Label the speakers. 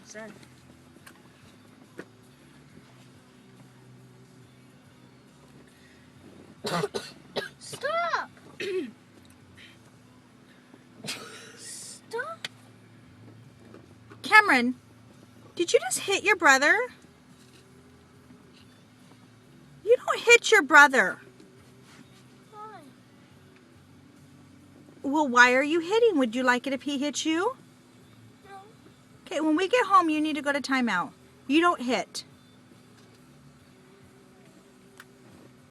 Speaker 1: Sir. Stop! Stop!
Speaker 2: Cameron, did you just hit your brother? You don't hit your brother.
Speaker 1: Why?
Speaker 2: Well, why are you hitting? Would you like it if he hit you?
Speaker 1: No.
Speaker 2: Okay, when we get home, you need to go to timeout. You don't hit.